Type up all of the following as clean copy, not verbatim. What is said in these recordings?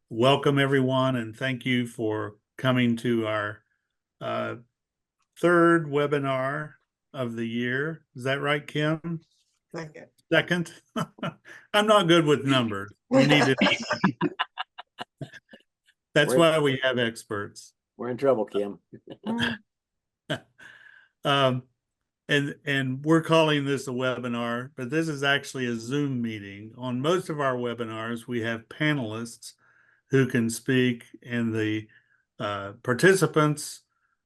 welcome everyone, and thank you for coming to our uh, third webinar of the year. Is that right, Kim? Second. Second? I'm not good with numbers. You need to. That's why we have experts. We're in trouble, Kim. And we're calling this a webinar, but this is actually a Zoom meeting. On most of our webinars, we have panelists who can speak, and the participants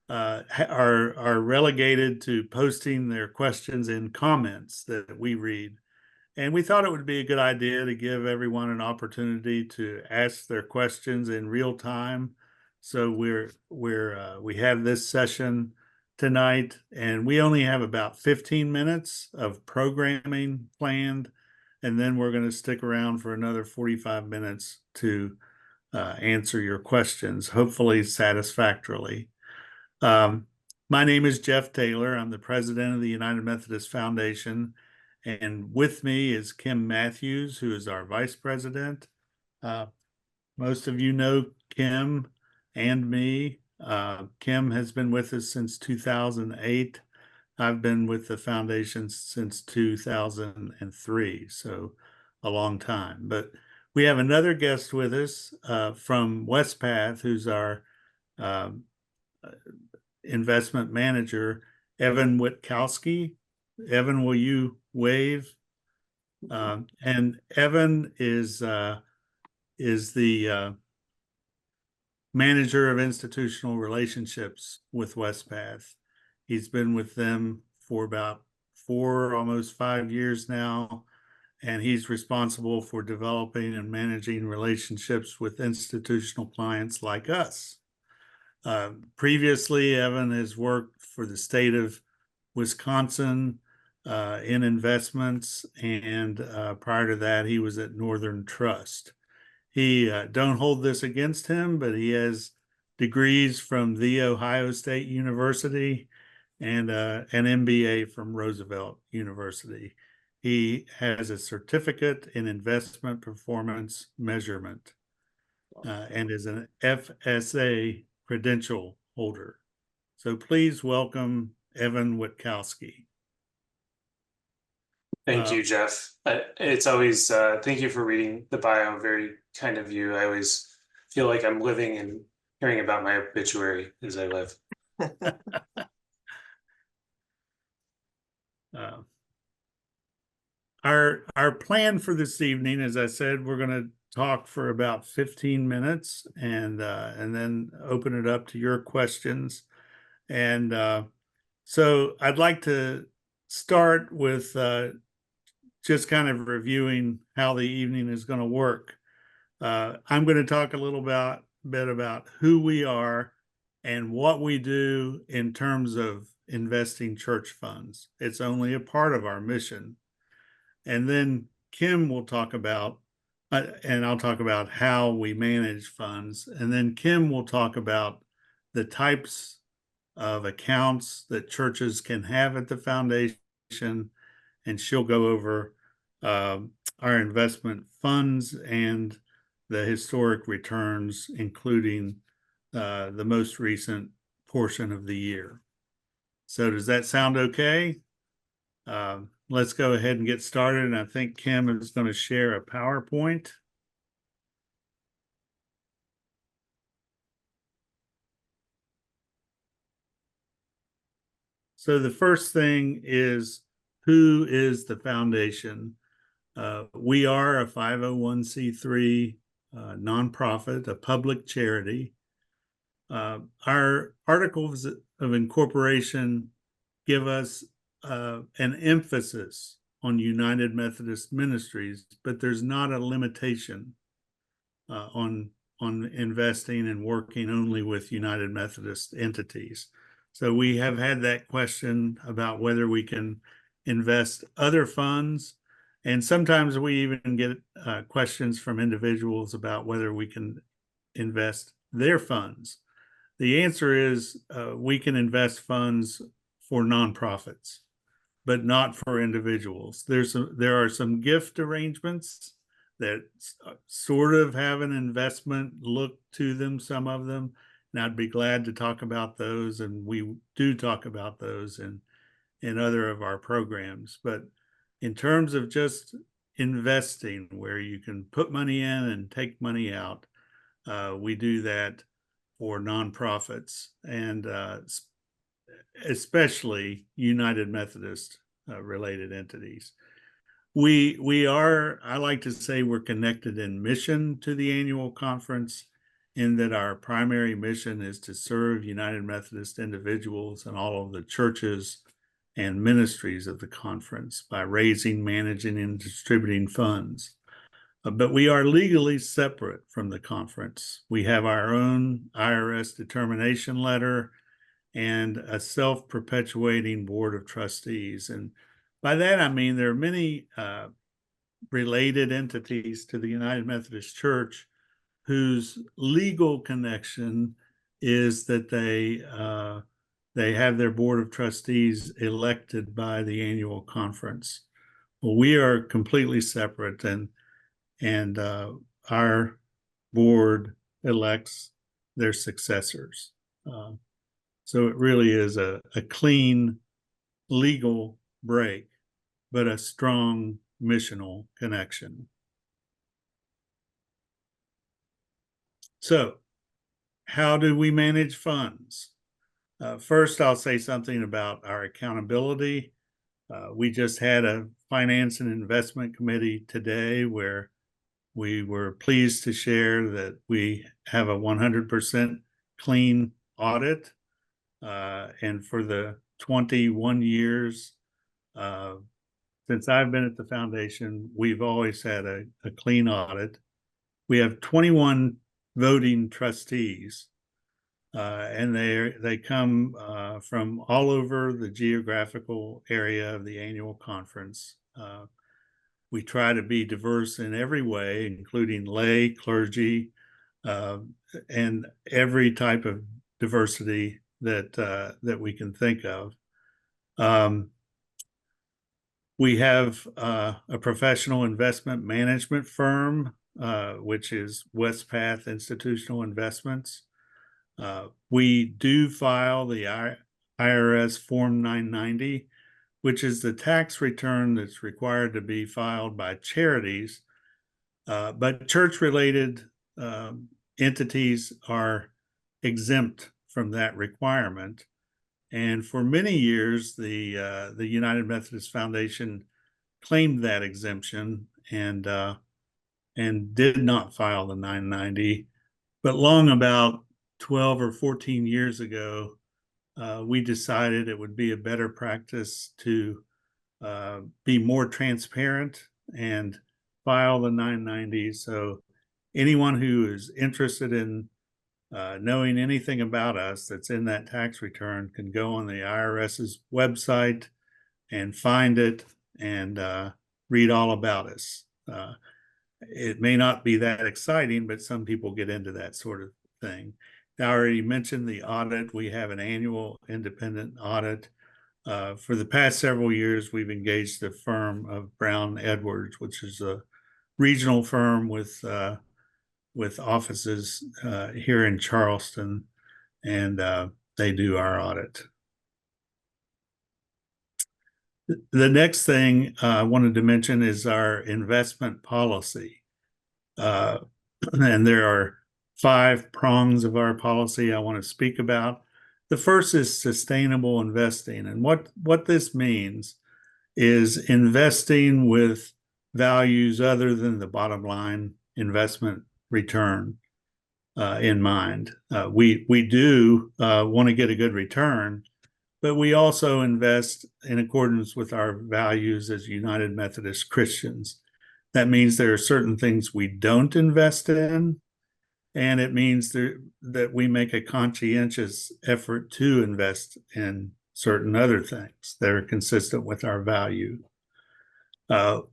are relegated to posting their questions in comments that we read. And we thought it would be a good idea to give everyone an opportunity to ask their questions in real time. So we have this session tonight, and we only have about 15 minutes of programming planned, and then we're going to stick around for another 45 minutes to answer your questions, hopefully satisfactorily. My name is Jeff Taylor. I'm the president of the United Methodist Foundation, and with me is Kim Matthews, who is our vice president. Most of you know Kim and me. Kim has been with us since 2008. I've been with the foundation since 2003, so a long time. But we have another guest with us from Westpath, who's our investment manager, Evan Witkowski. Evan, will you wave? And Evan is the manager of institutional relationships with Westpath. He's been with them for about 4, almost 5 years now, and he's responsible for developing and managing relationships with institutional clients like us. Previously, Evan has worked for the state of Wisconsin in investments, and prior to that, he was at Northern Trust. He don't hold this against him, but he has degrees from The Ohio State University and an MBA from Roosevelt University. He has a certificate in investment performance measurement and is an FSA credential holder. So please welcome Evan Witkowski. Thank you, Jeff. It's always, thank you for reading the bio. Very kind of you. I always feel like I'm living and hearing about my obituary as I live. Our plan for this evening, as I said, we're going to talk for about 15 minutes and then open it up to your questions. And so I'd like to start with just kind of reviewing how the evening is going to work. I'm going to talk a little bit about who we are and what we do in terms of investing church funds. It's only a part of our mission. And then Kim will talk about, and I'll talk about how we manage funds. And then Kim will talk about the types of accounts that churches can have at the foundation, and she'll go over our investment funds and the historic returns, including the most recent portion of the year. So does that sound okay? Let's go ahead and get started. And I think Kim is going to share a PowerPoint. So the first thing is, who is the foundation? We are a 501c3 nonprofit, a public charity. Our articles of incorporation give us an emphasis on United Methodist Ministries, but there's not a limitation on investing and working only with United Methodist entities. So we have had that question about whether we can invest other funds, and sometimes we even get questions from individuals about whether we can invest their funds. The answer is we can invest funds for nonprofits, but not for individuals. There are some gift arrangements that sort of have an investment look to them, some of them. And I'd be glad to talk about those. And we do talk about those in other of our programs. But in terms of just investing, where you can put money in and take money out, we do that for nonprofits and especially United Methodist related entities. We are, I like to say, we're connected in mission to the annual conference, in that our primary mission is to serve United Methodist individuals and all of the churches and ministries of the conference by raising, managing, and distributing funds. But we are legally separate from the conference. We have our own IRS determination letter and a self-perpetuating board of trustees. And by that, I mean there are many related entities to the United Methodist Church whose legal connection is that they have their board of trustees elected by the annual conference. Well, we are completely separate, and our board elects their successors. So it really is a clean legal break, but a strong missional connection. So how do we manage funds? First, I'll say something about our accountability. We just had a finance and investment committee today where we were pleased to share that we have a 100% clean audit. And for the 21 years since I've been at the foundation, we've always had a clean audit. We have 21 voting trustees, and they come from all over the geographical area of the annual conference. We try to be diverse in every way, including lay, clergy, and every type of diversity that we can think of. We have a professional investment management firm, which is Westpath Institutional Investments. We do file the IRS Form 990, which is the tax return that's required to be filed by charities, but church-related entities are exempt from that requirement. And for many years, the United Methodist Foundation claimed that exemption and did not file the 990. But long about 12 or 14 years ago, we decided it would be a better practice to be more transparent and file the 990. So anyone who is interested in knowing anything about us that's in that tax return can go on the IRS's website and find it and read all about us. It may not be that exciting, but some people get into that sort of thing. I already mentioned the audit. We have an annual independent audit. For the past several years, we've engaged the firm of Brown Edwards, which is a regional firm with offices here in Charleston, and they do our audit. The next thing I wanted to mention is our investment policy. And there are 5 prongs of our policy I want to speak about. The first is sustainable investing. And what this means is investing with values other than the bottom line investment return in mind. We do want to get a good return, but we also invest in accordance with our values as United Methodist Christians. That means there are certain things we don't invest in, and it means that we make a conscientious effort to invest in certain other things that are consistent with our value.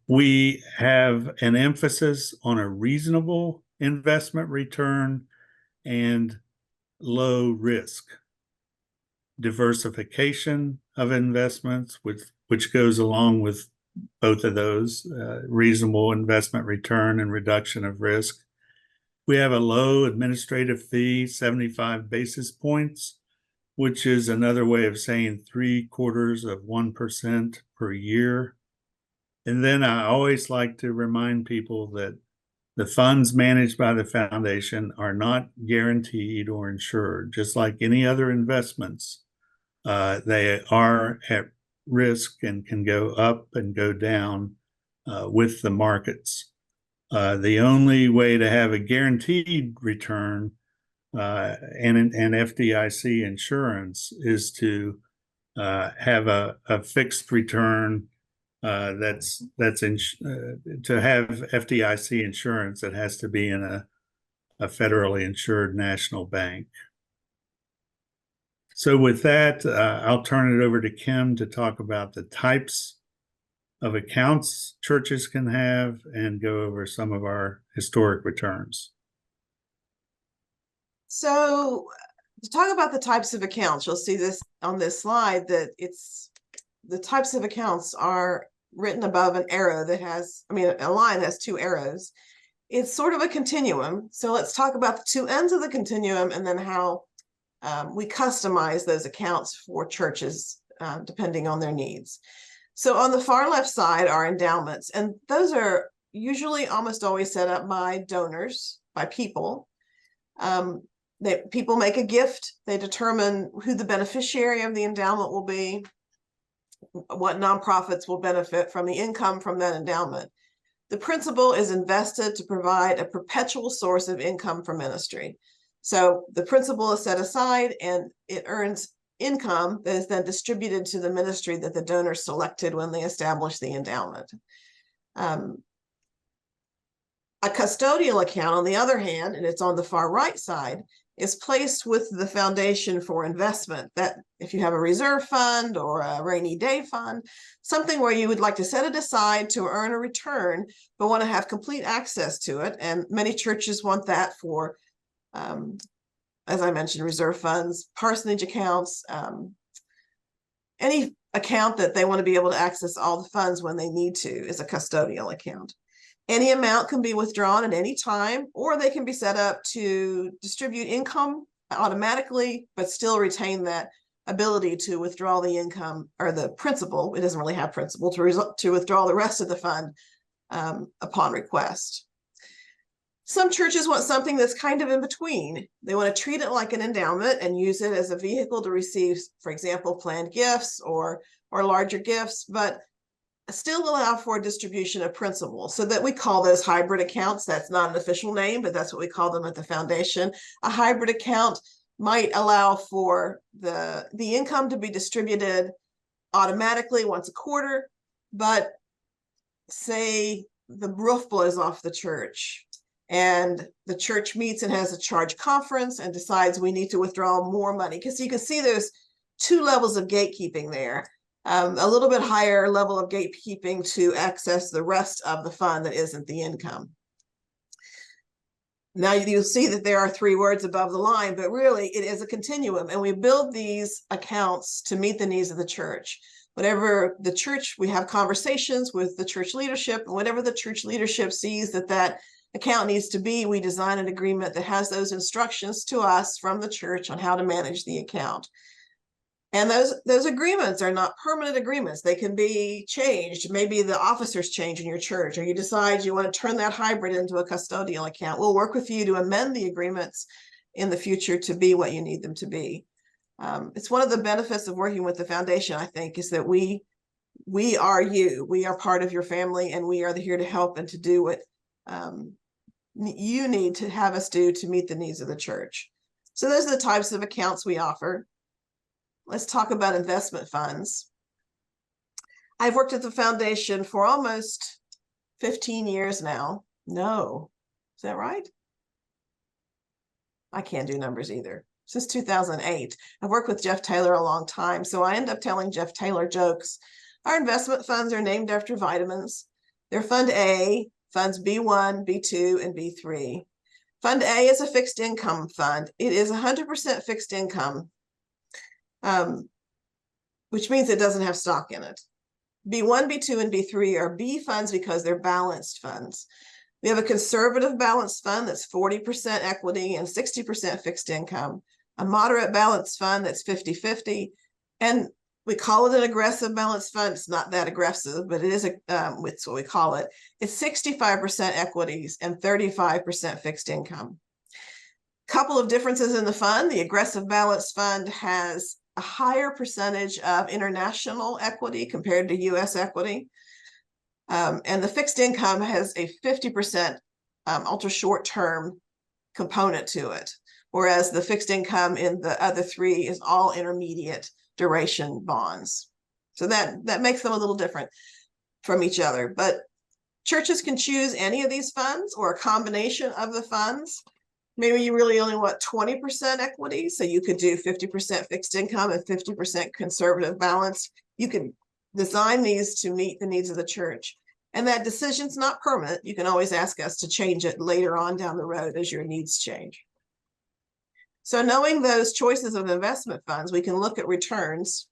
We have an emphasis on a reasonable investment return and low risk. Diversification of investments, which goes along with both of those, reasonable investment return and reduction of risk. We have a low administrative fee, 75 basis points, which is another way of saying 0.75% per year. And then I always like to remind people that the funds managed by the foundation are not guaranteed or insured, just like any other investments. They are at risk and can go up and go down with the markets. The only way to have a guaranteed return and FDIC insurance is to have a fixed return to have FDIC insurance that has to be in a federally insured national bank. So with that, I'll turn it over to Kim to talk about the types of accounts churches can have and go over some of our historic returns. So to talk about the types of accounts, you'll see this on this slide that the types of accounts are written above an arrow that has, a line that has two arrows. It's sort of a continuum. So let's talk about the two ends of the continuum and then how we customize those accounts for churches depending on their needs. So on the far left side are endowments, and those are usually almost always set up by donors, by people. People make a gift, they determine who the beneficiary of the endowment will be, what nonprofits will benefit from the income from that endowment. The principal is invested to provide a perpetual source of income for ministry. So the principal is set aside and it earns income that is then distributed to the ministry that the donor selected when they established the endowment. A custodial account, on the other hand, and it's on the far right side, is placed with the foundation for investment. That if you have a reserve fund or a rainy day fund, something where you would like to set it aside to earn a return, but want to have complete access to it. And many churches want that for, as I mentioned, reserve funds, parsonage accounts, any account that they want to be able to access all the funds when they need to is a custodial account. Any amount can be withdrawn at any time, or they can be set up to distribute income automatically, but still retain that ability to withdraw the income or the principal. It doesn't really have principal to withdraw the rest of the fund upon request. Some churches want something that's kind of in between. They want to treat it like an endowment and use it as a vehicle to receive, for example, planned gifts or larger gifts, but still allow for distribution of principal, so that we call those hybrid accounts. That's not an official name, but that's what we call them at the foundation. A hybrid account might allow for the income to be distributed automatically once a quarter, but say the roof blows off the church and the church meets and has a charge conference and decides we need to withdraw more money, because you can see there's two levels of gatekeeping there. A little bit higher level of gatekeeping to access the rest of the fund that isn't the income. Now you'll see that there are three words above the line, but really it is a continuum, and we build these accounts to meet the needs of the church. Whatever the church, we have conversations with the church leadership, and whatever the church leadership sees that account needs to be, we design an agreement that has those instructions to us from the church on how to manage the account. And those agreements are not permanent agreements. They can be changed. Maybe the officers change in your church, or you decide you want to turn that hybrid into a custodial account. We'll work with you to amend the agreements in the future to be what you need them to be. It's one of the benefits of working with the foundation, I think, is that we are you. We are part of your family, and we are here to help and to do what you need to have us do to meet the needs of the church. So those are the types of accounts we offer. Let's talk about investment funds. I've worked at the foundation for almost 15 years now. No, is that right? I can't do numbers either. Since 2008. I've worked with Jeff Taylor a long time, so I end up telling Jeff Taylor jokes. Our investment funds are named after vitamins. They're Fund A, Funds B1, B2, and B3. Fund A is a fixed income fund. It is 100% fixed income, which means it doesn't have stock in it. B1, B2, and B3 are B funds because they're balanced funds. We have a conservative balanced fund that's 40% equity and 60% fixed income, a moderate balanced fund that's 50-50, and we call it an aggressive balanced fund. It's not that aggressive, but it is it's what we call it. It's 65% equities and 35% fixed income. Couple of differences in the fund. The aggressive balanced fund has a higher percentage of international equity compared to US equity. And the fixed income has a 50% ultra short term component to it, whereas the fixed income in the other three is all intermediate duration bonds. So that makes them a little different from each other. But churches can choose any of these funds or a combination of the funds. Maybe you really only want 20% equity, so you could do 50% fixed income and 50% conservative balance. You can design these to meet the needs of the church. And that decision's not permanent. You can always ask us to change it later on down the road as your needs change. So knowing those choices of investment funds, we can look at returns.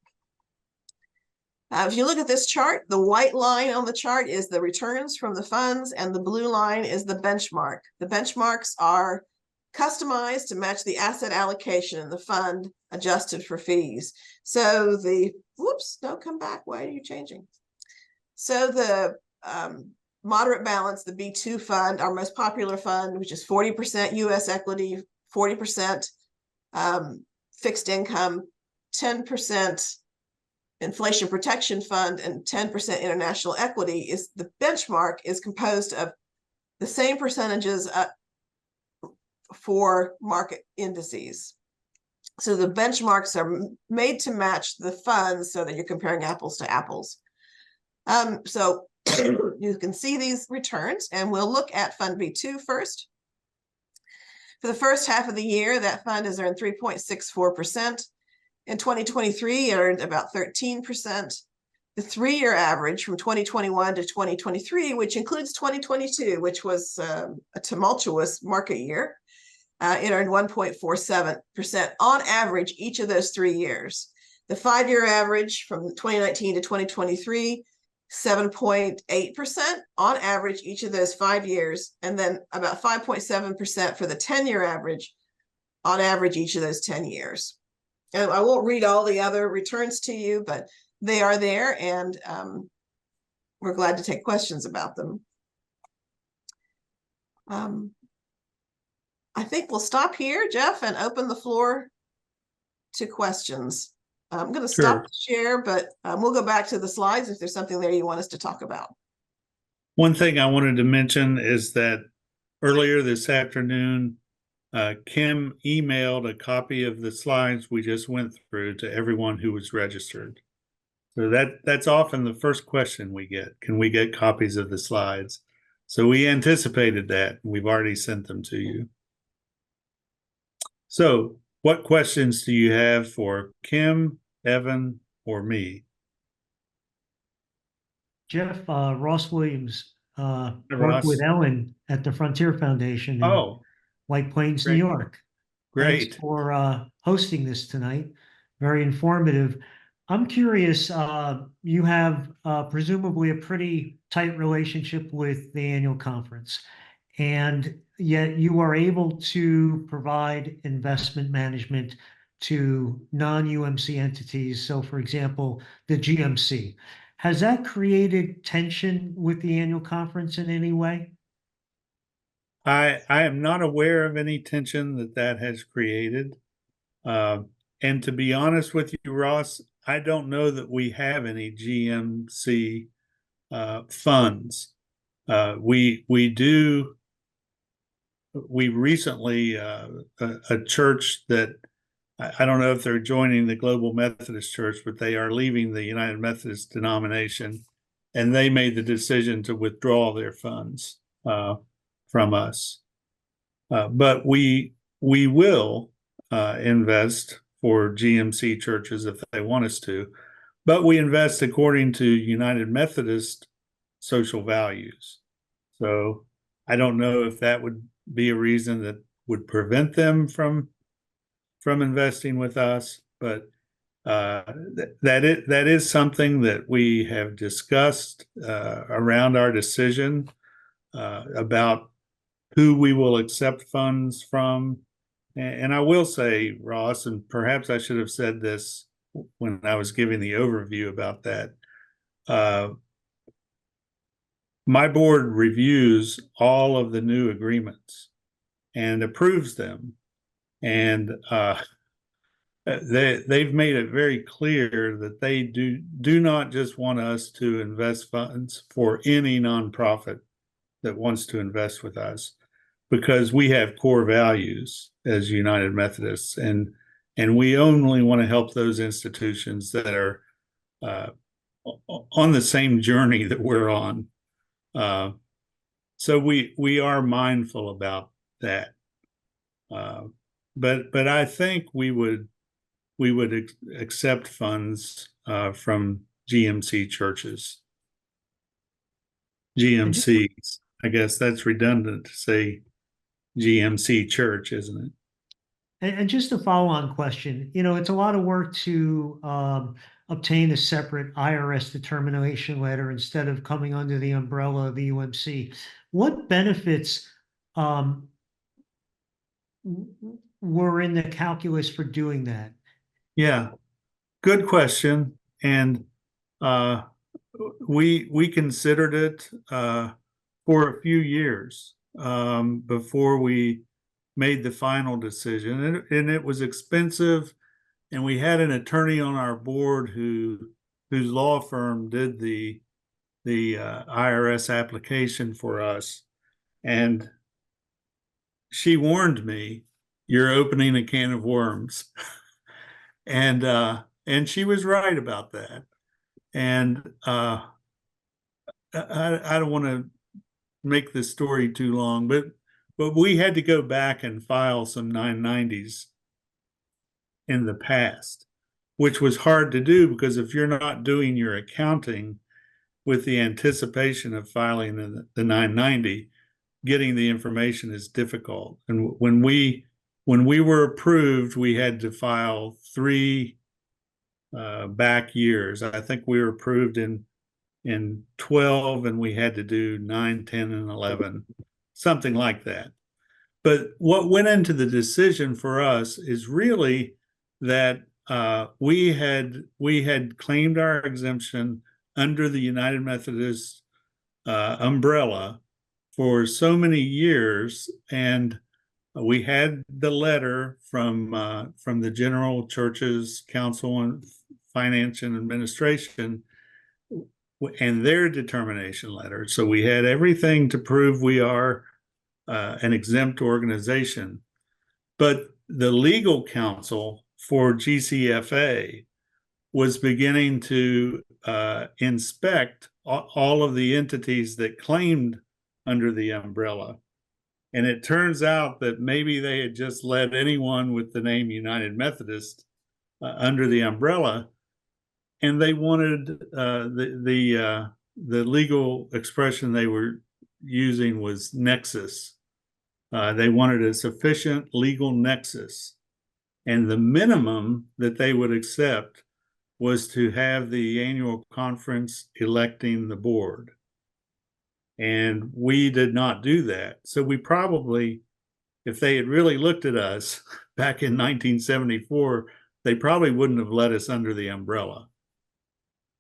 If you look at this chart, the white line on the chart is the returns from the funds, and the blue line is the benchmark. The benchmarks are customized to match the asset allocation in the fund adjusted for fees. So the, whoops, no, come back. Why are you changing? So the moderate balance, the B2 fund, our most popular fund, which is 40% US equity, 40% fixed income, 10% inflation protection fund, and 10% international equity, is the benchmark is composed of the same percentages for market indices. So the benchmarks are made to match the funds so that you're comparing apples to apples. So you can see these returns, and we'll look at Fund B2 first. For the first half of the year, that fund has earned 3.64%. In 2023, it earned about 13%. The three-year average from 2021 to 2023, which includes 2022, which was a tumultuous market year, it earned 1.47% on average each of those 3 years. The 5-year average from 2019 to 2023, 7.8% on average each of those 5 years, and then about 5.7% for the 10-year average on average each of those 10 years. And I won't read all the other returns to you, but they are there, and we're glad to take questions about them. I think we'll stop here, Jeff, and open the floor to questions. I'm going to stop the share, but we'll go back to the slides if there's something there you want us to talk about. One thing I wanted to mention is that earlier this afternoon, Kim emailed a copy of the slides we just went through to everyone who was registered. So that's often the first question we get. Can we get copies of the slides? So we anticipated that. We've already sent them to you. So what questions do you have for Kim, Evan, or me? Jeff, Ross Williams worked with Ellen at the Frontier Foundation in White Plains, great. New York. Great. Thanks for hosting this tonight. Very informative. I'm curious, you have presumably a pretty tight relationship with the annual conference, and yet you are able to provide investment management to non-UMC entities. So for example, the GMC. Has that created tension with the annual conference in any way? I am not aware of any tension that has created. And to be honest with you, Ross, I don't know that we have any GMC funds. We recently, a church that, I don't know if they're joining the Global Methodist Church, but they are leaving the United Methodist denomination, and they made the decision to withdraw their funds from us. But we will invest for GMC churches if they want us to, but we invest according to United Methodist social values. So I don't know if that would be a reason that would prevent them from investing with us, but that is something that we have discussed around our decision about who we will accept funds from. And I will say, Ross, and perhaps I should have said this when I was giving the overview about that. My board reviews all of the new agreements and approves them. And they've made it very clear that they do not just want us to invest funds for any nonprofit that wants to invest with us, because we have core values as United Methodists, and we only want to help those institutions that are on the same journey that we're on. So we are mindful about that. But I think we would accept funds from GMC churches. GMCs. I guess that's redundant to say GMC church, isn't it? And just a follow-on question, it's a lot of work to obtain a separate IRS determination letter instead of coming under the umbrella of the UMC. What benefits were in the calculus for doing that? Yeah, good question. And we considered it for a few years before we made the final decision, and it was expensive. And we had an attorney on our board whose law firm did the IRS application for us, and she warned me, "You're opening a can of worms," and she was right about that. And I don't want to make this story too long, but we had to go back and file some 990s in the past, which was hard to do because if you're not doing your accounting with the anticipation of filing the 990, getting the information is difficult. And when we were approved, we had to file 3 back years. I think we were approved in 12, and we had to do 9, 10, and 11, something like that. But what went into the decision for us is really that we had claimed our exemption under the United Methodist umbrella for so many years, and we had the letter from the General Churches Council on Finance and Administration and their determination letter. So we had everything to prove we are an exempt organization. But the legal counsel for GCFA was beginning to inspect all of the entities that claimed under the umbrella. And it turns out that maybe they had just let anyone with the name United Methodist under the umbrella, and they wanted the legal expression they were using was nexus. They wanted a sufficient legal nexus, and the minimum that they would accept was to have the annual conference electing the board. And we did not do that. So we probably, if they had really looked at us back in 1974, they probably wouldn't have let us under the umbrella.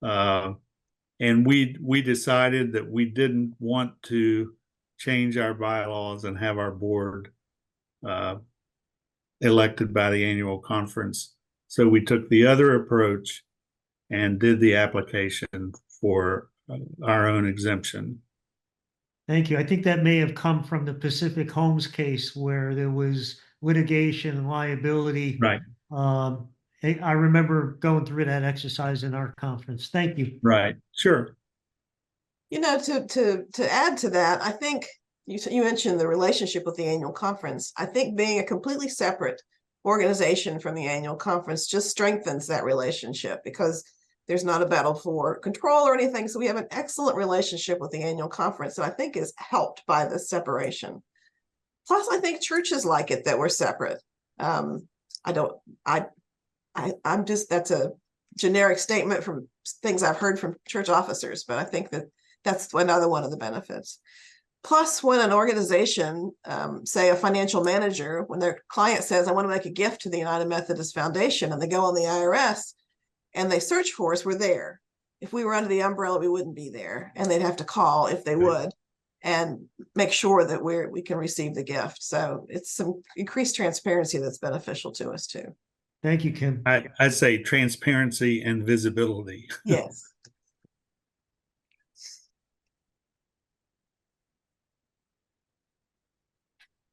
And we decided that we didn't want to change our bylaws and have our board elected by the annual conference. So we took the other approach and did the application for our own exemption. Thank you. I think that may have come from the Pacific Homes case where there was litigation and liability. Right. I remember going through that exercise in our conference. Thank you. Right. Sure. To add to that, I think you mentioned the relationship with the annual conference. I think being a completely separate organization from the annual conference just strengthens that relationship because there's not a battle for control or anything. So we have an excellent relationship with the annual conference that I think is helped by the separation. Plus, I think churches like it that we're separate. I I'm just, that's a generic statement from things I've heard from church officers, but I think that that's another one of the benefits. Plus, when an organization, say a financial manager, when their client says, I want to make a gift to the United Methodist Foundation, and they go on the IRS and they search for us, we're there. If we were under the umbrella, we wouldn't be there, and they'd have to call if they would and make sure that we can receive the gift. So it's some increased transparency that's beneficial to us too. Thank you, Kim. I say transparency and visibility. Yes.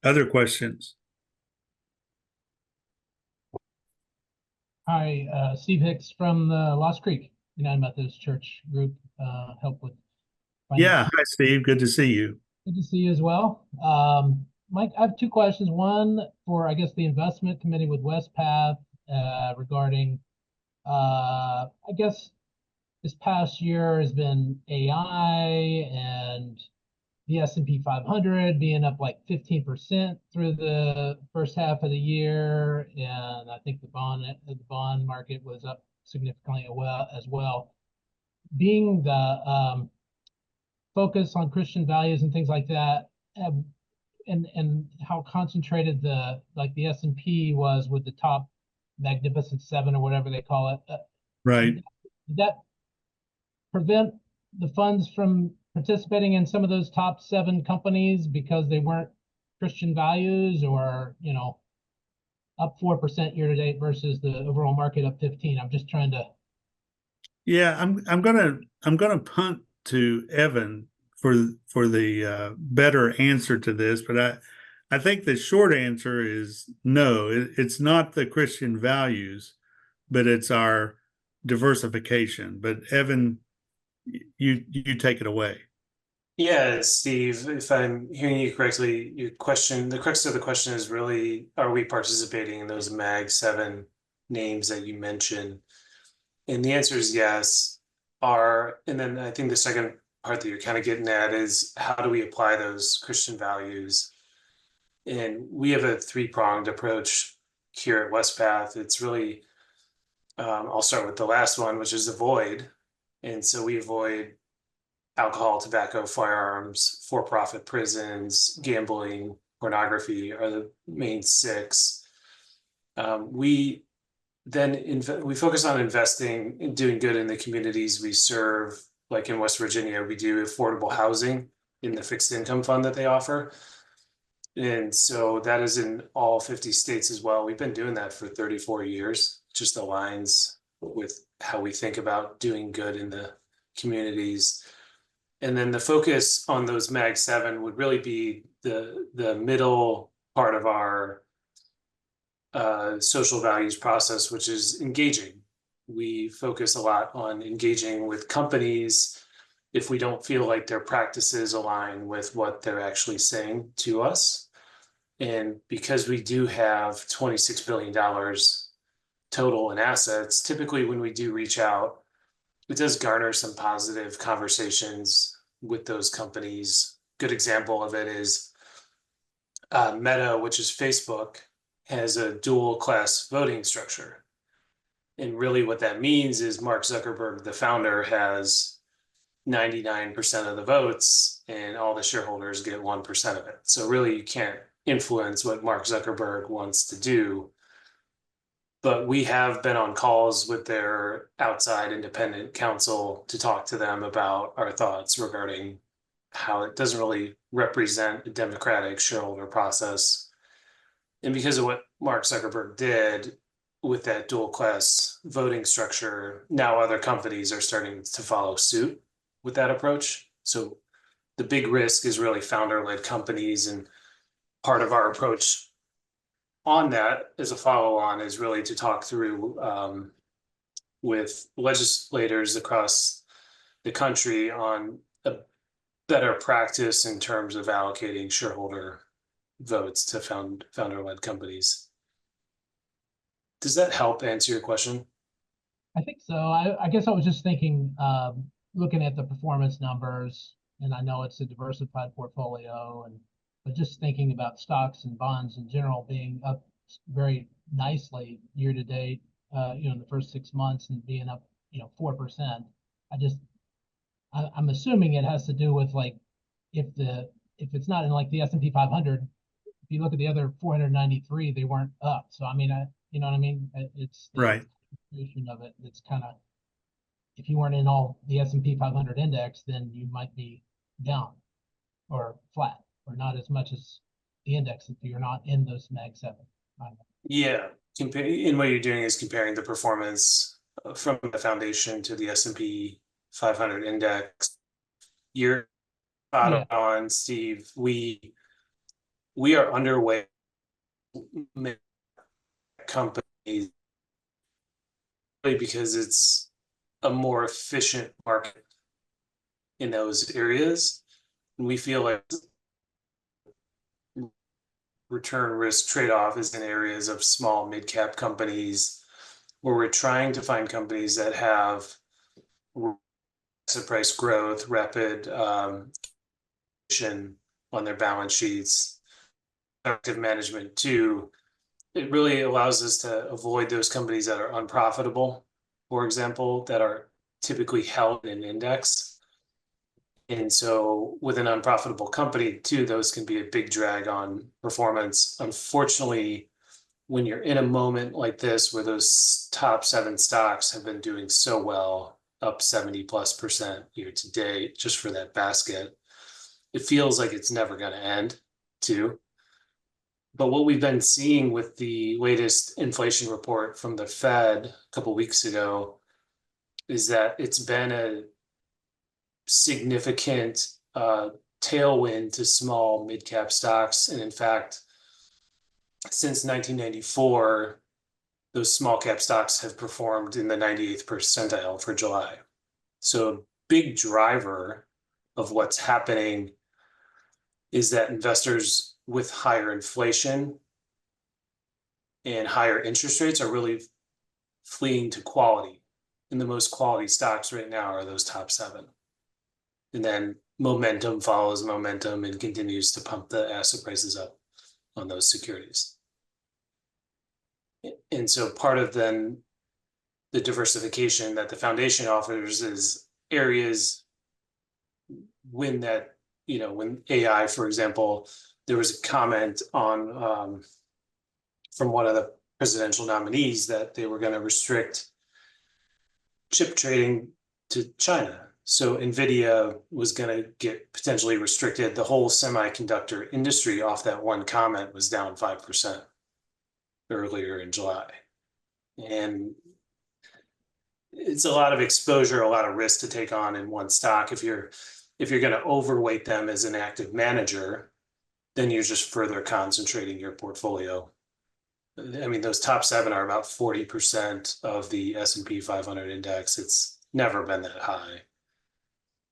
Other questions? Hi, Steve Hicks from the Lost Creek United Methodist Church group, help with. Yeah, hi Steve, good to see you. Good to see you as well. Mike, I have two questions. One for, I guess, the investment committee with Westpath, regarding, I guess this past year has been AI and the S&P 500 being up like 15% through the first half of the year, and I think the bond market was up significantly as well. Being the focus on Christian values and things like that, and how concentrated the S&P was with the top Magnificent Seven or whatever they call it. Right. Did that prevent the funds from participating in some of those top 7 companies because they weren't Christian values, or, you know, up 4% year to date versus the overall market up 15? I'm just trying to. Yeah, I'm gonna punt to Evan for the better answer to this, but I think the short answer is no. It's not the Christian values, but it's our diversification. But Evan, you take it away. Yeah, Steve, if I'm hearing you correctly, the crux of the question is really, are we participating in those Mag 7 names that you mentioned? And the answer is yes. And then I think the second part that you're kind of getting at is, how do we apply those Christian values? And we have a 3-pronged approach here at Westpath. It's really, I'll start with the last one, which is avoid. And so we avoid alcohol, tobacco, firearms, for-profit prisons, gambling, pornography are the main 6. We focus on investing and doing good in the communities we serve. Like in West Virginia, we do affordable housing in the fixed income fund that they offer. And so that is in all 50 states as well. We've been doing that for 34 years, just aligns with how we think about doing good in the communities. And then the focus on those Mag 7 would really be the middle part of our social values process, which is engaging. We focus a lot on engaging with companies if we don't feel like their practices align with what they're actually saying to us. And because we do have $26 billion total in assets, typically when we do reach out, it does garner some positive conversations with those companies. Good example of it is Meta, which is Facebook, has a dual class voting structure. And really what that means is Mark Zuckerberg, the founder, has 99% of the votes and all the shareholders get 1% of it. So really you can't influence what Mark Zuckerberg wants to do. But we have been on calls with their outside independent counsel to talk to them about our thoughts regarding how it doesn't really represent a democratic shareholder process. And because of what Mark Zuckerberg did with that dual class voting structure, now other companies are starting to follow suit with that approach. So the big risk is really founder-led companies, and part of our approach on that as a follow-on is really to talk through with legislators across the country on a better practice in terms of allocating shareholder votes to founder-led companies. Does that help answer your question? I think so. I guess I was just thinking, looking at the performance numbers, and I know it's a diversified portfolio, but just thinking about stocks and bonds in general being up very nicely year to date, in the first 6 months and being up, 4%. I'm assuming it has to do with like, if it's not in like the S&P 500, if you look at the other 493, they weren't up. So, I mean, you know what I mean? It's the Right. concentration of it. It's kind of, if you weren't in all the S&P 500 index, then you might be down or flat or not as much as the index if you're not in those Mag 7. Yeah, and what you're doing is comparing the performance from the foundation to the S&P 500 index. You're spot on, Steve. We are underway companies because it's a more efficient market in those areas. And we feel like return risk trade-off is in areas of small mid-cap companies where we're trying to find companies that have asset price growth, rapid on their balance sheets, active management too. It really allows us to avoid those companies that are unprofitable, for example, that are typically held in an index. And so with an unprofitable company too, those can be a big drag on performance. Unfortunately, when you're in a moment like this where those top 7 stocks have been doing so well, up 70+% year to date, just for that basket, it feels like it's never going to end too. But what we've been seeing with the latest inflation report from the Fed a couple weeks ago is that it's been a significant tailwind to small mid-cap stocks. And in fact, since 1994, those small cap stocks have performed in the 98th percentile for July. So a big driver of what's happening is that investors with higher inflation and higher interest rates are really fleeing to quality. And the most quality stocks right now are those top 7. And then momentum follows momentum and continues to pump the asset prices up on those securities. And so part of then the diversification that the foundation offers is areas when that, when AI, for example, there was a comment on from one of the presidential nominees that they were going to restrict chip trading to China. So NVIDIA was going to get potentially restricted. The whole semiconductor industry off that one comment was down 5% earlier in July. And it's a lot of exposure, a lot of risk to take on in one stock. If you're going to overweight them as an active manager, then you're just further concentrating your portfolio. I mean, those top 7 are about 40% of the S&P 500 index. It's never been that high.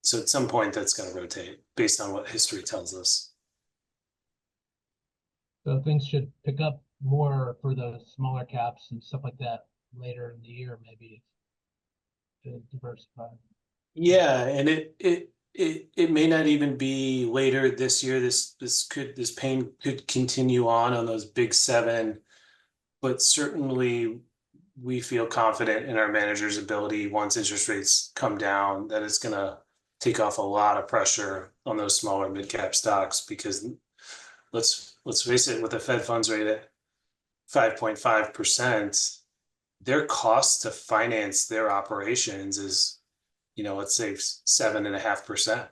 So at some point that's going to rotate based on what history tells us. So things should pick up more for those smaller caps and stuff like that later in the year, maybe, to diversify. Yeah, and it may not even be later this year. This pain could continue on those big 7, but certainly we feel confident in our manager's ability once interest rates come down that it's going to take off a lot of pressure on those smaller mid-cap stocks, because let's face it, with the Fed funds rate at 5.5%, their cost to finance their operations is, let's say 7.5%.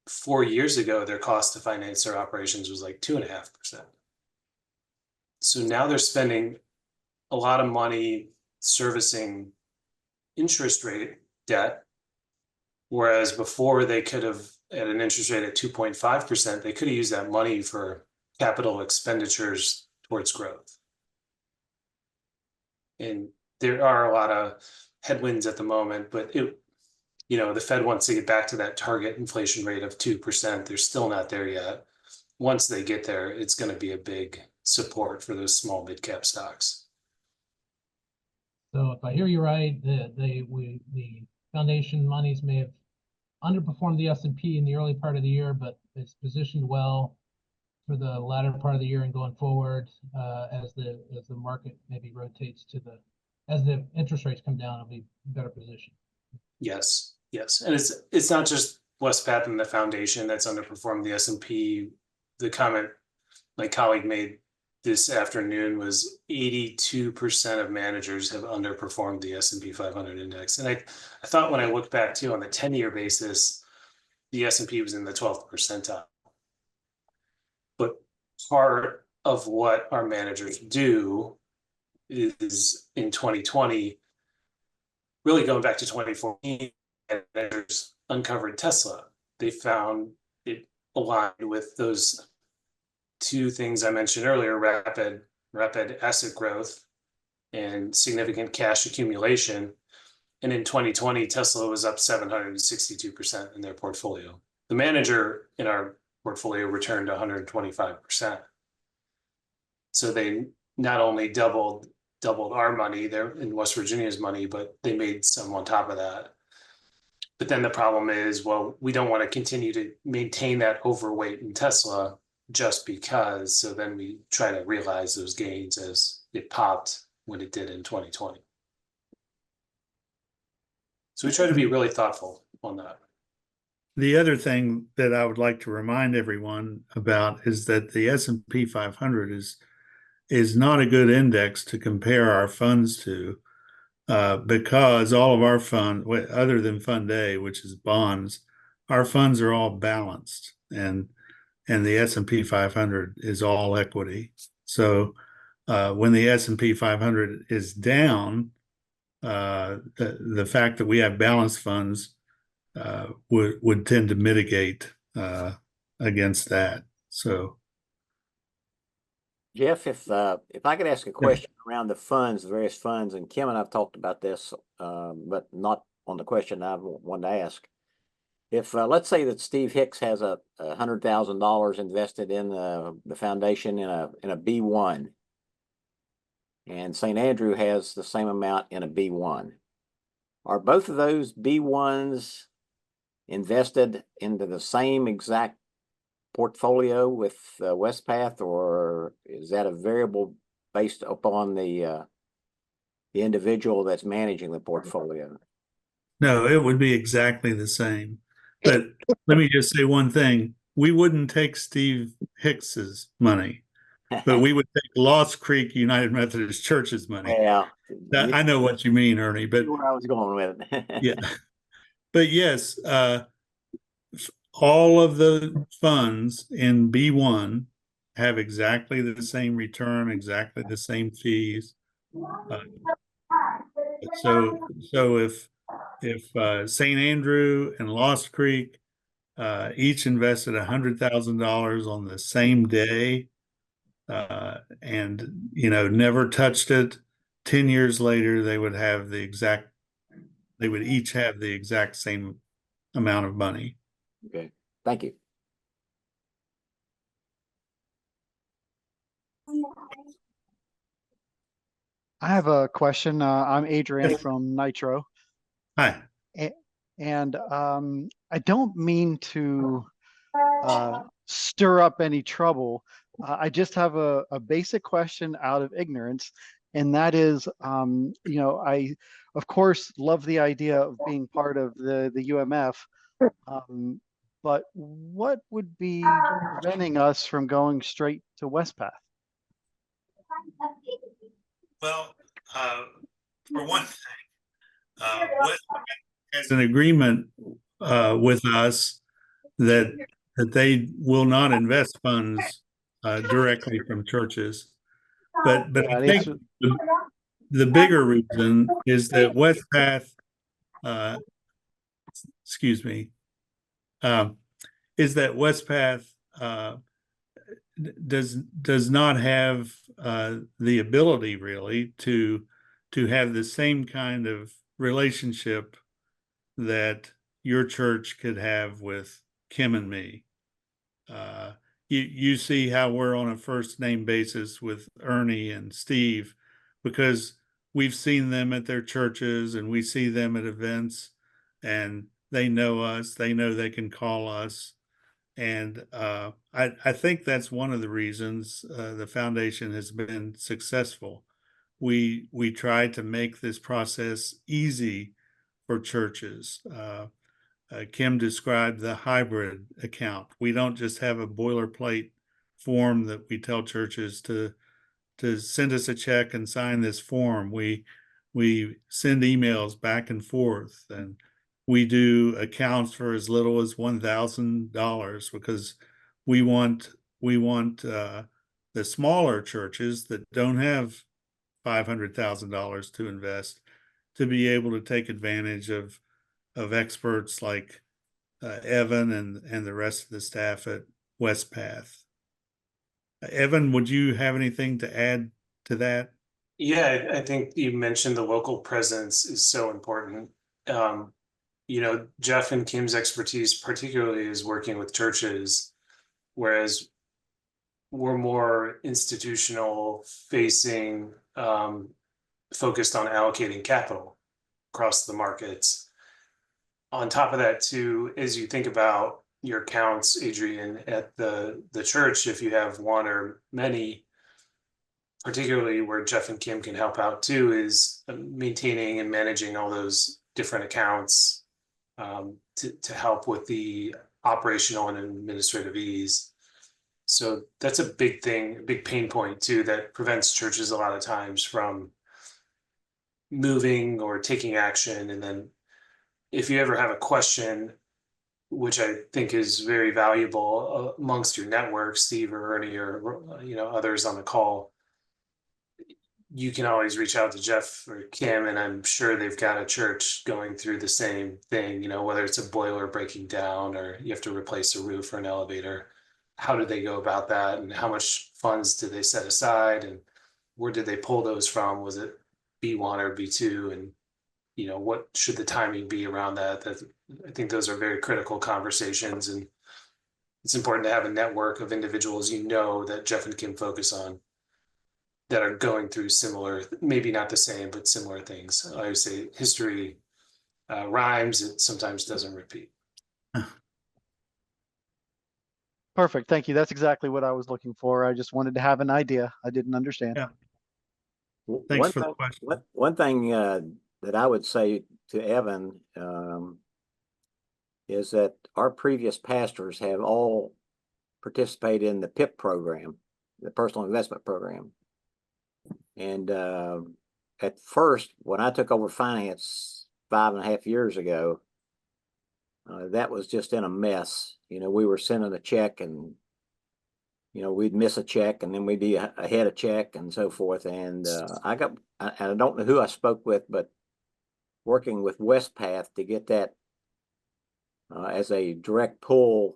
4 years ago, their cost to finance their operations was like 2.5%. So now they're spending a lot of money servicing interest rate debt, whereas before they could have, at an interest rate at 2.5%, they could have used that money for capital expenditures towards growth. And there are a lot of headwinds at the moment, but the Fed wants to get back to that target inflation rate of 2%. They're still not there yet. Once they get there, it's going to be a big support for those small mid-cap stocks. So if I hear you right, the foundation monies may have underperformed the S&P in the early part of the year, but it's positioned well for the latter part of the year and going forward, as the market maybe rotates to the as the interest rates come down, it'll be in better position. Yes, yes, and it's not just Westpath and the foundation that's underperformed the S&P. The comment my colleague made this afternoon was 82% of managers have underperformed the S&P 500 index. And I thought when I looked back too on the 10-year basis, the S&P was in the 12th percentile. But part of what our managers do is in 2020, really going back to 2014, managers uncovered Tesla. They found it aligned with those two things I mentioned earlier: rapid asset growth and significant cash accumulation. And in 2020, Tesla was up 762% in their portfolio. The manager in our portfolio returned 125%. So they not only doubled our money there in West Virginia's money, but they made some on top of that. But then the problem is, well, we don't want to continue to maintain that overweight in Tesla just because. So then we try to realize those gains as it popped when it did in 2020. So we try to be really thoughtful on that. The other thing that I would like to remind everyone about is that the S&P 500 is not a good index to compare our funds to, because all of our fund, other than Fund A, which is bonds, our funds are all balanced, and the S&P 500 is all equity. So when the S&P 500 is down, the fact that we have balanced funds would tend to mitigate against that. So, Jeff, if I could ask a question around the funds, the various funds, and Kim and I've talked about this, but not on the question I wanted to ask. If let's say that Steve Hicks has $100,000 invested in the foundation in a B1, and St. Andrew has the same amount in a B1, are both of those B1s invested into the same exact portfolio with Westpath, or is that a variable based upon the individual that's managing the portfolio? no, it would be exactly the same. But let me just say one thing. We wouldn't take Steve Hicks's money, but we would take Lost Creek United Methodist Church's money. Yeah, I know what you mean, Ernie, but where I was going with it. yeah. But yes, all of the funds in B1 have exactly the same return, exactly the same fees. So if St. Andrew and Lost Creek each invested $100,000 on the same day, and never touched it, 10 years later they would each have the exact same amount of money. Okay, thank you. I have a question. I'm Adrian from Nitro, Hi. and I don't mean to stir up any trouble. I just have a basic question out of ignorance, and that is, I of course love the idea of being part of the UMF, but what would be preventing us from going straight to Westpath? Well, for one thing, Westpath has an agreement with us that they will not invest funds directly from churches. But I think the bigger reason is that Westpath, is that Westpath does not have the ability really to have the same kind of relationship that your church could have with Kim and me. You see how we're on a first name basis with Ernie and Steve, because we've seen them at their churches and we see them at events, and they know us, they know they can call us. And I think that's one of the reasons the foundation has been successful. we try to make this process easy for churches. Kim described the hybrid account. We don't just have a boilerplate form that we tell churches to send us a check and sign this form. We send emails back and forth, and we do accounts for as little as $1,000 because we want the smaller churches that don't have $500,000 to invest to be able to take advantage of experts like Evan and the rest of the staff at Westpath. Evan, would you have anything to add to that? Yeah, I think you mentioned the local presence is so important. Jeff and Kim's expertise particularly is working with churches, whereas we're more institutional facing, focused on allocating capital across the markets. On top of that, too, as you think about your accounts, Adrian, at the church, if you have one or many, particularly where Jeff and Kim can help out too, is maintaining and managing all those different accounts to help with the operational and administrative ease. So that's a big thing, a big pain point too, that prevents churches a lot of times from moving or taking action. And then if you ever have a question, which I think is very valuable amongst your network, Steve or Ernie or others on the call, you can always reach out to Jeff or Kim, and I'm sure they've got a church going through the same thing, whether it's a boiler breaking down or you have to replace a roof or an elevator. How do they go about that, and how much funds did they set aside, and where did they pull those from? Was it B1 or B2? And what should the timing be around that? I think those are very critical conversations, and it's important to have a network of individuals that Jeff and Kim focus on that are going through similar, maybe not the same, but similar things. I would say history rhymes, it sometimes doesn't repeat. Perfect. Thank you. That's exactly what I was looking for. I just wanted to have an idea. I didn't understand. Yeah. Thanks for the question. One thing that I would say to Evan is that our previous pastors have all participated in the PIP program, the personal investment program. And at first, when I took over finance 5.5 years ago, that was just in a mess. We were sending a check and, we'd miss a check and then we'd be ahead of check and so forth. And I don't know who I spoke with, but working with Westpath to get that as a direct pull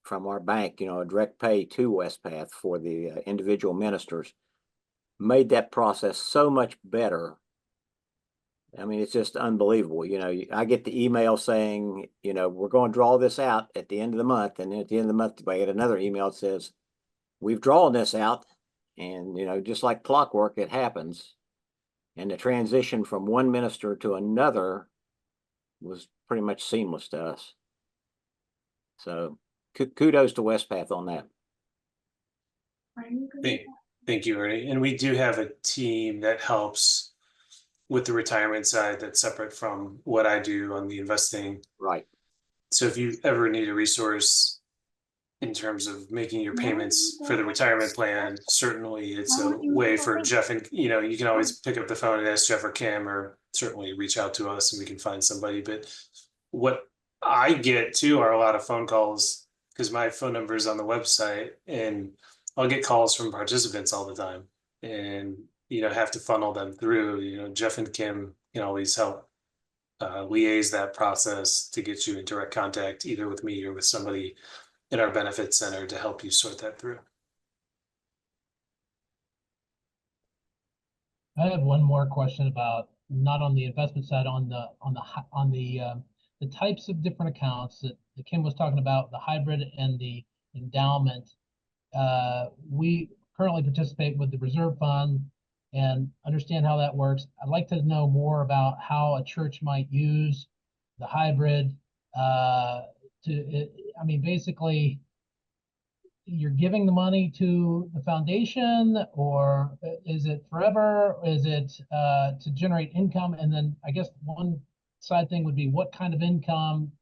from our bank, a direct pay to Westpath for the individual ministers, made that process so much better. I mean, it's just unbelievable. I get the email saying, we're going to draw this out at the end of the month. And then at the end of the month, I get another email that says, we've drawn this out. And, just like clockwork, it happens. And the transition from one minister to another was pretty much seamless to us. So kudos to Westpath on that. Thank you, Ernie. And we do have a team that helps with the retirement side that's separate from what I do on the investing. Right. So if you ever need a resource in terms of making your payments for the retirement plan, certainly it's a way for Jeff and, you can always pick up the phone and ask Jeff or Kim, or certainly reach out to us and we can find somebody. But what I get too are a lot of phone calls because my phone number is on the website, and I'll get calls from participants all the time, and have to funnel them through. Jeff and Kim can always help liaise that process to get you in direct contact either with me or with somebody in our benefits center to help you sort that through. I have one more question about, not on the investment side, on the types of different accounts that Kim was talking about, the hybrid and the endowment. We currently participate with the reserve fund and understand how that works. I'd like to know more about how a church might use the hybrid basically, you're giving the money to the foundation, or is it forever? Is it to generate income? And then I guess one side thing would be, what kind of income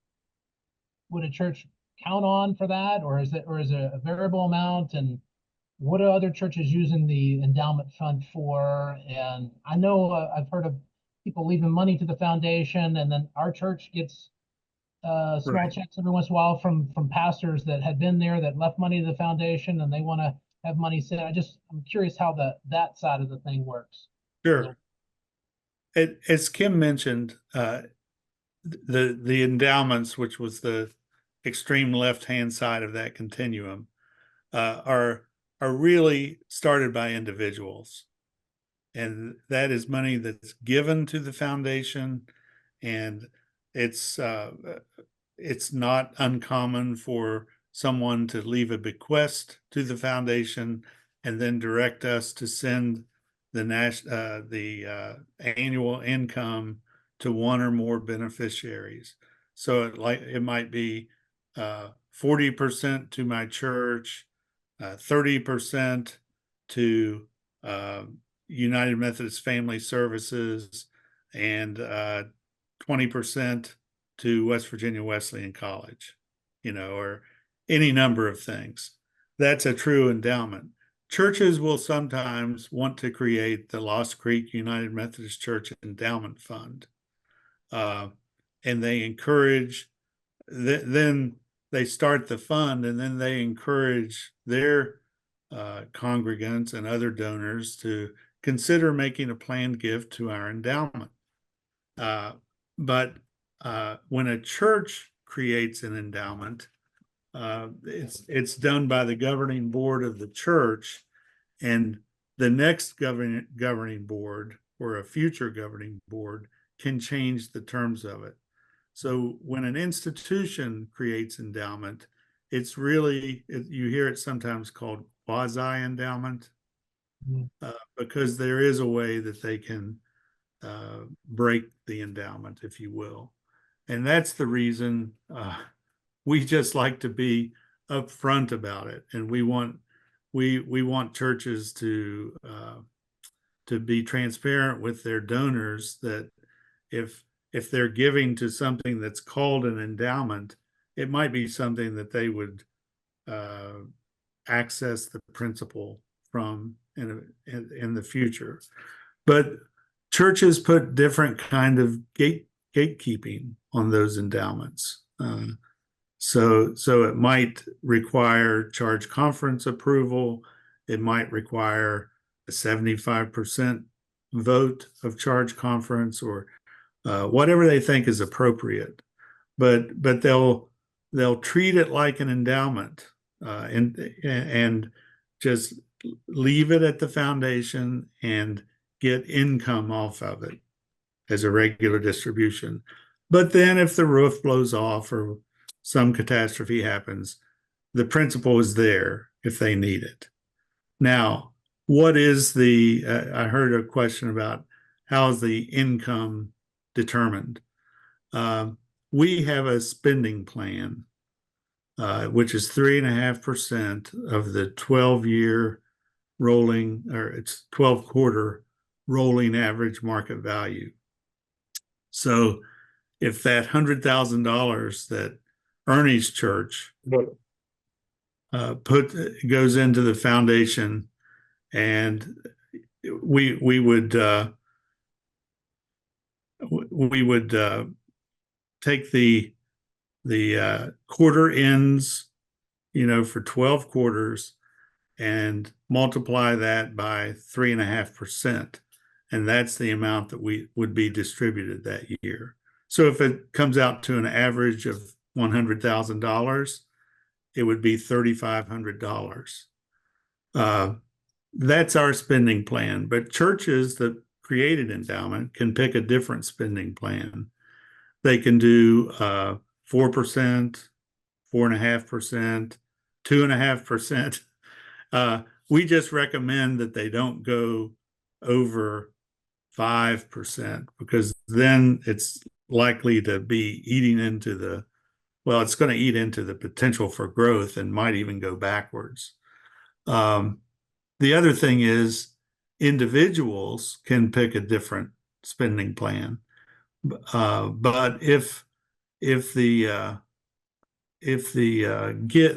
would a church count on for that? Or is it a variable amount? And what are other churches using the endowment fund for? And I know I've heard of people leaving money to the foundation, and then our church gets small Right. checks every once in a while from pastors that had been there that left money to the foundation, and they want to have money set. I'm curious how that side of the thing works. Sure. As Kim mentioned, the endowments, which was the extreme left-hand side of that continuum, are really started by individuals. And that is money that's given to the foundation, and it's not uncommon for someone to leave a bequest to the foundation and then direct us to send the annual income to one or more beneficiaries. So it might be 40% to my church, 30% to United Methodist Family Services, and 20% to West Virginia Wesleyan College, or any number of things. That's a true endowment. Churches will sometimes want to create the Lost Creek United Methodist Church Endowment Fund. And they encourage, then they start the fund, and then they encourage their congregants and other donors to consider making a planned gift to our endowment. But when a church creates an endowment, it's done by the governing board of the church, and the next governing board or a future governing board can change the terms of it. So when an institution creates endowment, it's really, you hear it sometimes called quasi-endowment, because there is a way that they can break the endowment, if you will. And that's the reason we just like to be upfront about it. And we want churches to be transparent with their donors, that if they're giving to something that's called an endowment, it might be something that they would access the principal from in the future. But churches put different kind of gatekeeping on those endowments. So it might require charge conference approval. It might require a 75% vote of charge conference, or whatever they think is appropriate. But they'll treat it like an endowment, and just leave it at the foundation and get income off of it as a regular distribution. But then if the roof blows off or some catastrophe happens, the principal is there if they need it. Now, what is I heard a question about how is the income determined? We have a spending plan, which is 3.5% of the 12-year rolling, or it's 12-quarter rolling average market value. So if that $100,000 that Ernie's church goes into the foundation, and we would take the quarter ends, for 12 quarters, and multiply that by 3.5%. And that's the amount that we would be distributed that year. So if it comes out to an average of $100,000, it would be $3,500. That's our spending plan. But churches that created endowment can pick a different spending plan. They can do 4%, 4.5%, 2.5%. We just recommend that they don't go over 5%, because then it's likely to be eating into well, it's going to eat into the potential for growth and might even go backwards. The other thing is individuals can pick a different spending plan. But if the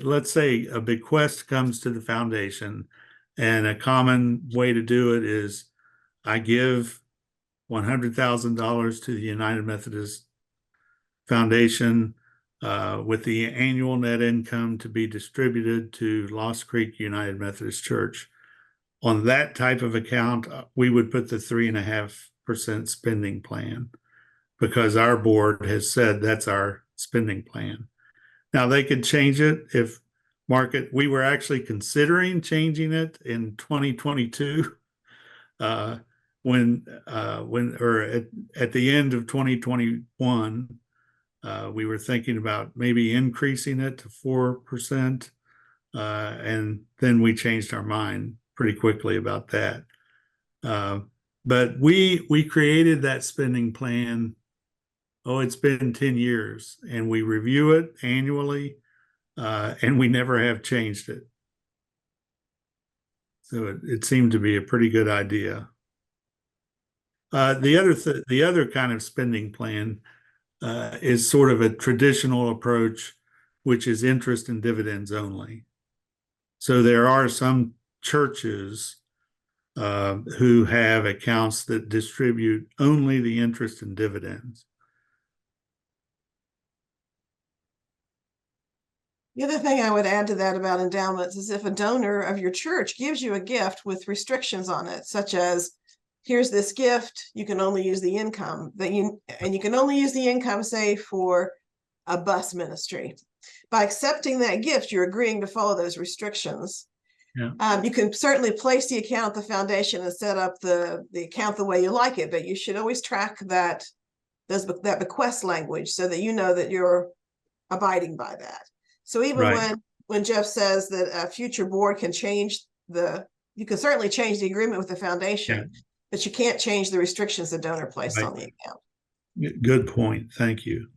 let's say a bequest comes to the foundation, and a common way to do it is I give $100,000 to the United Methodist Foundation with the annual net income to be distributed to Lost Creek United Methodist Church. On that type of account, we would put the 3.5% spending plan, because our board has said that's our spending plan. Now they could change it if we were actually considering changing it in 2022, when or at the end of 2021, we were thinking about maybe increasing it to 4%, and then we changed our mind pretty quickly about that. But we created that spending plan. Oh, it's been 10 years, and we review it annually, and we never have changed it. So it seemed to be a pretty good idea. The other kind of spending plan is sort of a traditional approach, which is interest and dividends only. So there are some churches who have accounts that distribute only the interest and dividends. The other thing I would add to that about endowments is if a donor of your church gives you a gift with restrictions on it, such as, here's this gift, you can only use the income and you can only use the income, say, for a bus ministry. By accepting that gift, you're agreeing to follow those restrictions. Yeah. You can certainly place the account at the foundation and set up the account the way you like it, but you should always track that bequest language so that you know that you're abiding by that. So even Right. when Jeff says that a future board can change you can certainly change the agreement with the foundation, Yeah. but you can't change the restrictions the donor placed Right. on the account. Good point. Thank you.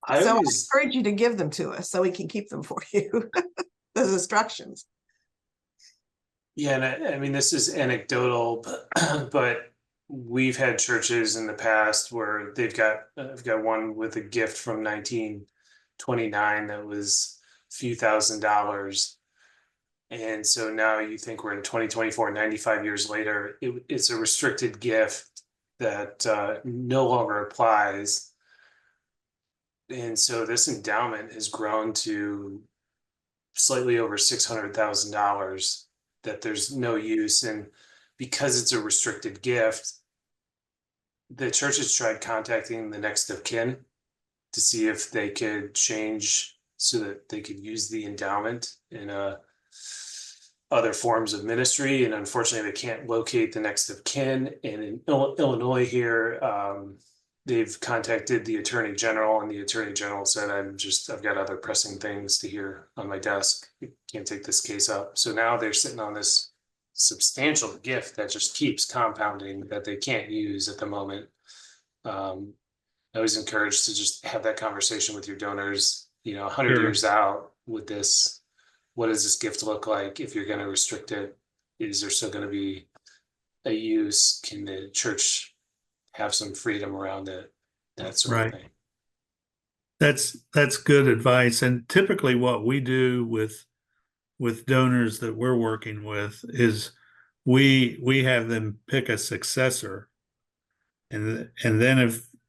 I So always, I encourage you to give them to us so we can keep them for you, those instructions. yeah, and I mean, this is anecdotal, but we've had churches in the past where I've got one with a gift from 1929 that was a few $1,000s. And so now you think we're in 2024, 95 years later, it's a restricted gift that no longer applies. And so this endowment has grown to slightly over $600,000 that there's no use. And because it's a restricted gift, the church has tried contacting the next of kin to see if they could change so that they could use the endowment in other forms of ministry. And unfortunately, they can't locate the next of kin. And in Illinois here, they've contacted the attorney general, and the attorney general said, I've got other pressing things to hear on my desk. Can't take this case up. So now they're sitting on this substantial gift that just keeps compounding that they can't use at the moment. I was encouraged to just have that conversation with your donors, 100 Sure. years out with this. What does this gift look like? If you're going to restrict it, is there still going to be a use? Can the church have some freedom around it? That sort Right. of thing. That's good advice. And typically what we do with donors that we're working with is we have them pick a successor. And then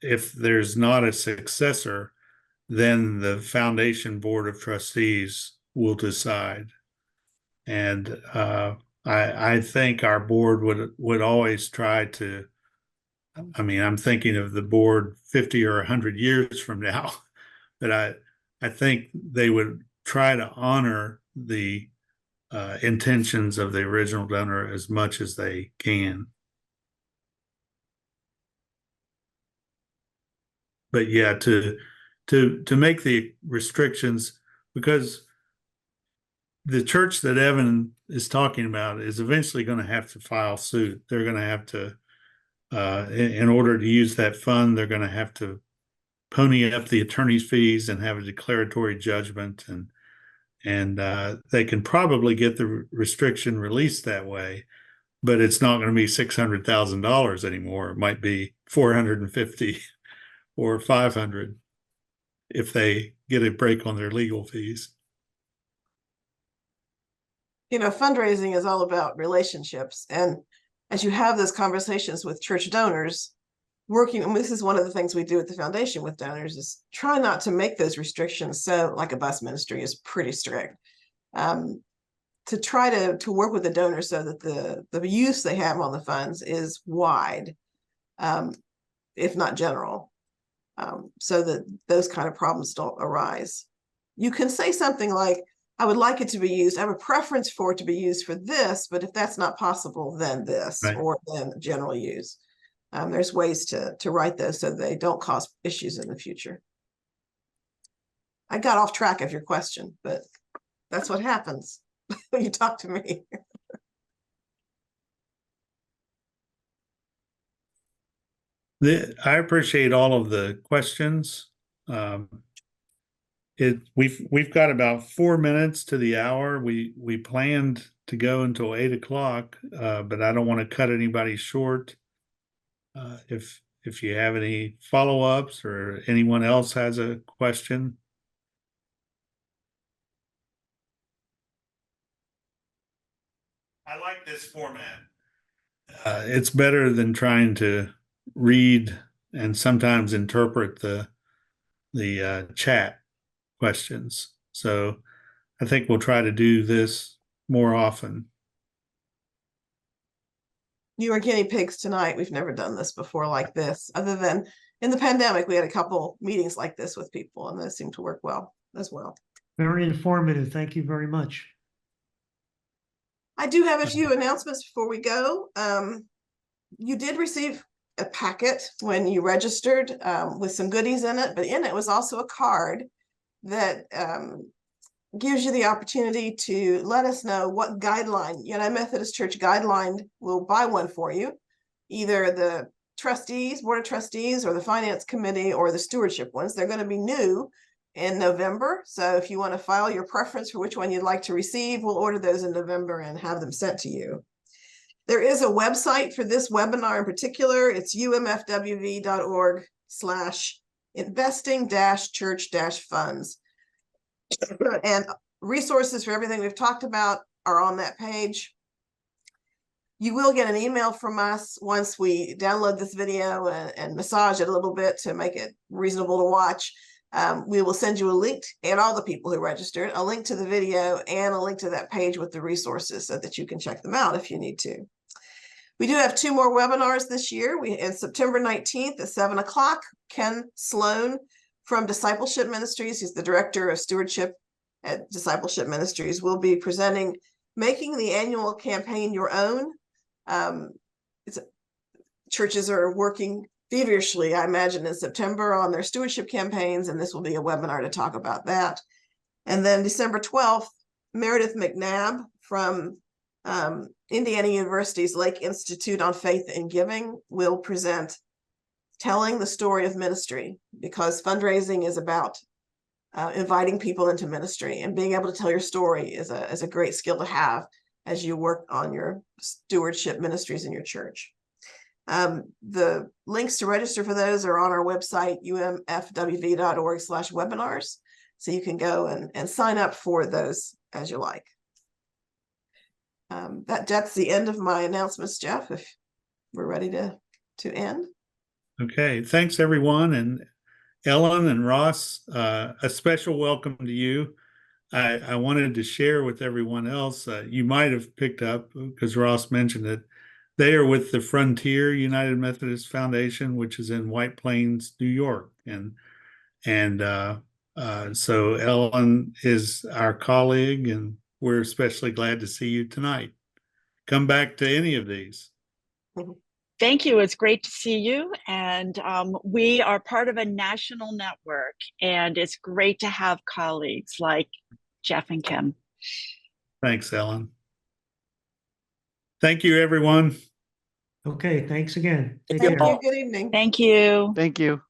if there's not a successor, then the foundation board of trustees will decide. And I think our board would always try to, I mean, I'm thinking of the board 50 or 100 years from now, but I think they would try to honor the intentions of the original donor as much as they can. But yeah, to make the restrictions, because the church that Evan is talking about is eventually going to have to file suit. They're going to have to, in order to use that fund, they're going to have to pony up the attorney's fees and have a declaratory judgment, and they can probably get the restriction released that way, but it's not going to be $600,000 anymore. It might be 450 or 500 if they get a break on their legal fees. You know, fundraising is all about relationships. And as you have those conversations with church donors, and this is one of the things we do at the foundation with donors, is try not to make those restrictions so, like a bus ministry is pretty strict. To try to work with the donors so that the use they have on the funds is wide, if not general, so that those kind of problems don't arise. You can say something like, I would like it to be used, I have a preference for it to be used for this, but if that's not possible, then this, Right. or then general use. There's ways to write those so they don't cause issues in the future. I got off track of your question, but that's what happens when you talk to me. I appreciate all of the questions. We've got about 4 minutes to the hour. We planned to go until 8 o'clock, but I don't want to cut anybody short. If you have any follow-ups or anyone else has a question. I like this format. It's better than trying to read and sometimes interpret the chat questions. So I think we'll try to do this more often. You are guinea pigs tonight. We've never done this before like this, other than in the pandemic, we had a couple meetings like this with people, and those seem to work well as well. Very informative. Thank you very much. I do have a few announcements before we go. You did receive a packet when you registered with some goodies in it, but in it was also a card that gives you the opportunity to let us know what guideline, United Methodist Church guideline, will buy one for you, either the trustees, board of trustees, or the finance committee, or the stewardship ones. They're going to be new in November. So if you want to file your preference for which one you'd like to receive, we'll order those in November and have them sent to you. There is a website for this webinar in particular. It's umfwv.org/investing-church-funds. And resources for everything we've talked about are on that page. You will get an email from us once we download this video and massage it a little bit to make it reasonable to watch. We will send you a link, and all the people who registered, a link to the video and a link to that page with the resources so that you can check them out if you need to. We do have 2 more webinars this year. On September 19th at 7 o'clock, Ken Sloan from Discipleship Ministries, he's the director of stewardship at Discipleship Ministries, will be presenting Making the Annual Campaign Your Own. Churches are working feverishly, I imagine, in September on their stewardship campaigns, and this will be a webinar to talk about that. And then December 12th, Meredith McNabb from Indiana University's Lake Institute on Faith and Giving will present Telling the Story of Ministry, because fundraising is about inviting people into ministry, and being able to tell your story is a great skill to have as you work on your stewardship ministries in your church. The links to register for those are on our website, umfwv.org/webinars. So you can go and sign up for those as you like. That's the end of my announcements, Jeff, if we're ready to end. Okay, thanks everyone. And Ellen and Ross, a special welcome to you. I wanted to share with everyone else, you might have picked up, because Ross mentioned it, they are with the Frontier United Methodist Foundation, which is in White Plains, New York. So Ellen is our colleague, and we're especially glad to see you tonight. Come back to any of these. Thank you. It's great to see you. And we are part of a national network, and it's great to have colleagues like Jeff and Kim. Thanks, Ellen. Thank you, everyone. Okay, thanks again. Take Thank care. you. Good evening. Thank you. Thank you.